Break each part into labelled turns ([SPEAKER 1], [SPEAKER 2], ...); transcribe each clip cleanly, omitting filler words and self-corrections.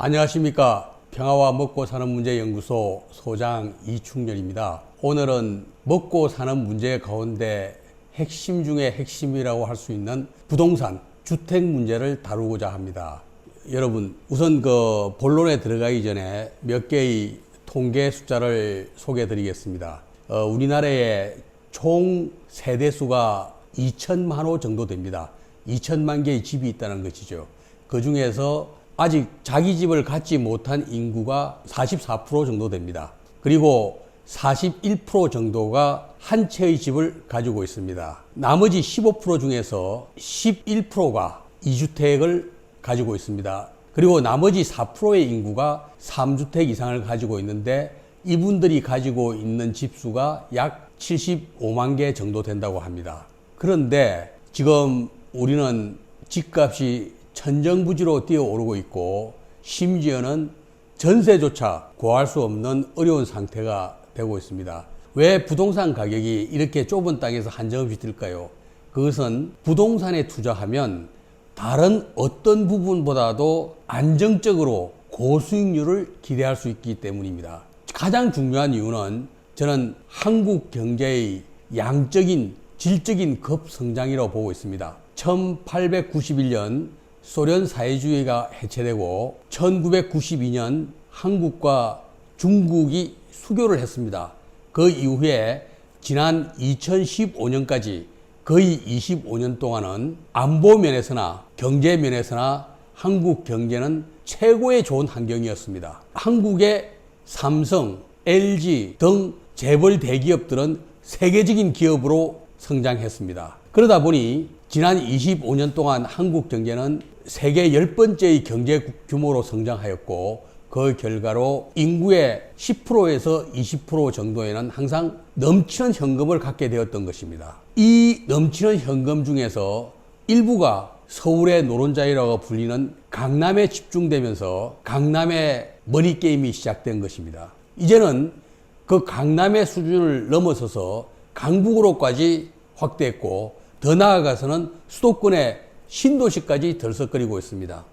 [SPEAKER 1] 안녕하십니까. 평화와 먹고 사는 문제 연구소 소장 이충렬입니다. 오늘은 먹고 사는 문제 가운데 핵심 중에 핵심이라고 할 수 있는 부동산, 주택 문제를 다루고자 합니다. 여러분, 우선 본론에 들어가기 전에 몇 개의 통계 숫자를 소개해 드리겠습니다. 우리나라의 총 세대수가 2천만 호 정도 됩니다. 2천만 개의 집이 있다는 것이죠. 그 중에서 아직 자기 집을 갖지 못한 인구가 44% 정도 됩니다. 그리고 41% 정도가 한 채의 집을 가지고 있습니다. 나머지 15% 중에서 11%가 2주택을 가지고 있습니다. 그리고 나머지 4%의 인구가 3주택 이상을 가지고 있는데 이분들이 가지고 있는 집수가 약 75만 개 정도 된다고 합니다. 그런데 지금 우리는 집값이 천정부지로 뛰어오르고 있고 심지어는 전세조차 구할 수 없는 어려운 상태가 되고 있습니다. 왜 부동산 가격이 이렇게 좁은 땅에서 한정없이 뛸까요? 그것은 부동산에 투자하면 다른 어떤 부분보다도 안정적으로 고수익률을 기대할 수 있기 때문입니다. 가장 중요한 이유는 저는 한국 경제의 양적인 질적인 급성장이라고 보고 있습니다. 1891년 소련 사회주의가 해체되고 1992년 한국과 중국이 수교를 했습니다. 그 이후에 지난 2015년까지 거의 25년 동안은 안보 면에서나 경제 면에서나 한국 경제는 최고의 좋은 환경이었습니다. 한국의 삼성, LG 등 재벌 대기업들은 세계적인 기업으로 성장했습니다. 그러다 보니 지난 25년 동안 한국 경제는 세계 10번째의 경제 규모로 성장하였고 그 결과로 인구의 10%에서 20% 정도에는 항상 넘치는 현금을 갖게 되었던 것입니다. 이 넘치는 현금 중에서 일부가 서울의 노른자리라고 불리는 강남에 집중되면서 강남의 머니게임이 시작된 것입니다. 이제는 그 강남의 수준을 넘어서서 강북으로까지 확대했고 더 나아가서는 수도권의 신도시까지 들썩거리고 있습니다.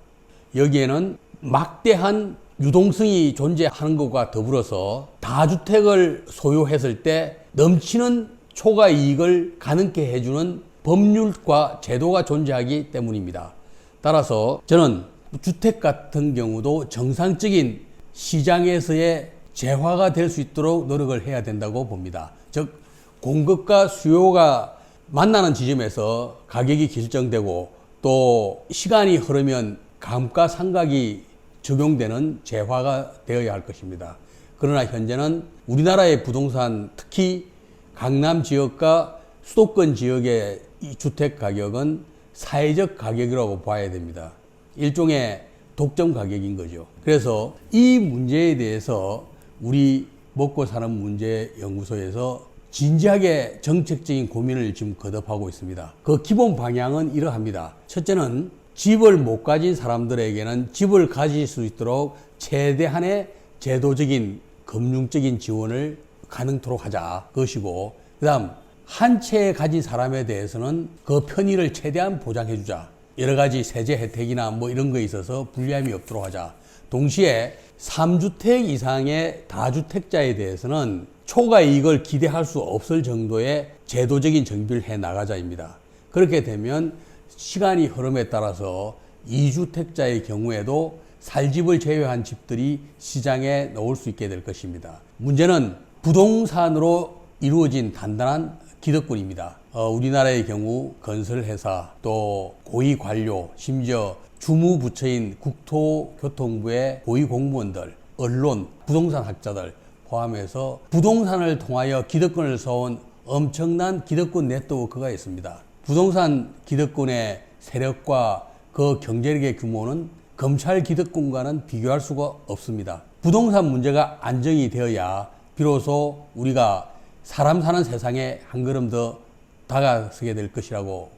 [SPEAKER 1] 여기에는 막대한 유동성이 존재하는 것과 더불어서 다주택을 소유했을 때 넘치는 초과 이익을 가능케 해주는 법률과 제도가 존재하기 때문입니다. 따라서 저는 주택 같은 경우도 정상적인 시장에서의 재화가 될 수 있도록 노력을 해야 된다고 봅니다. 즉 공급과 수요가 만나는 지점에서 가격이 결정되고 또 시간이 흐르면 감가상각이 적용되는 재화가 되어야 할 것입니다. 그러나 현재는 우리나라의 부동산, 특히 강남 지역과 수도권 지역의 이 주택 가격은 사회적 가격이라고 봐야 됩니다. 일종의 독점 가격인 거죠. 그래서 이 문제에 대해서 우리 먹고 사는 문제 연구소에서 진지하게 정책적인 고민을 지금 거듭하고 있습니다. 그 기본 방향은 이러합니다. 첫째는 집을 못 가진 사람들에게는 집을 가질 수 있도록 최대한의 제도적인 금융적인 지원을 가능토록 하자 것이고, 그 다음 한 채 가진 사람에 대해서는 그 편의를 최대한 보장해 주자. 여러 가지 세제 혜택이나 뭐 이런 거에 있어서 불리함이 없도록 하자. 동시에 3주택 이상의 다주택자에 대해서는 초과 이익을 기대할 수 없을 정도의 제도적인 정비를 해 나가자입니다. 그렇게 되면 시간이 흐름에 따라서 2주택자의 경우에도 살집을 제외한 집들이 시장에 나올 수 있게 될 것입니다. 문제는 부동산으로 이루어진 단단한 기득권입니다. 우리나라의 경우 건설회사, 또 고위관료, 심지어 주무부처인 국토교통부의 고위공무원들, 언론, 부동산 학자들 포함해서 부동산을 통하여 기득권을 쌓은 엄청난 기득권 네트워크가 있습니다. 부동산 기득권의 세력과 그 경제력의 규모는 검찰 기득권과는 비교할 수가 없습니다. 부동산 문제가 안정이 되어야 비로소 우리가 사람 사는 세상에 한 걸음 더 다가서게 될 것이라고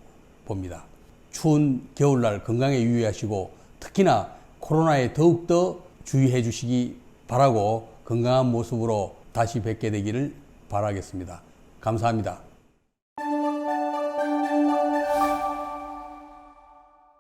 [SPEAKER 1] 봅니다. 추운 겨울날 건강에 유의하시고 특히나 코로나에 더욱더 주의해 주시기 바라고 건강한 모습으로 다시 뵙게 되기를 바라겠습니다. 감사합니다.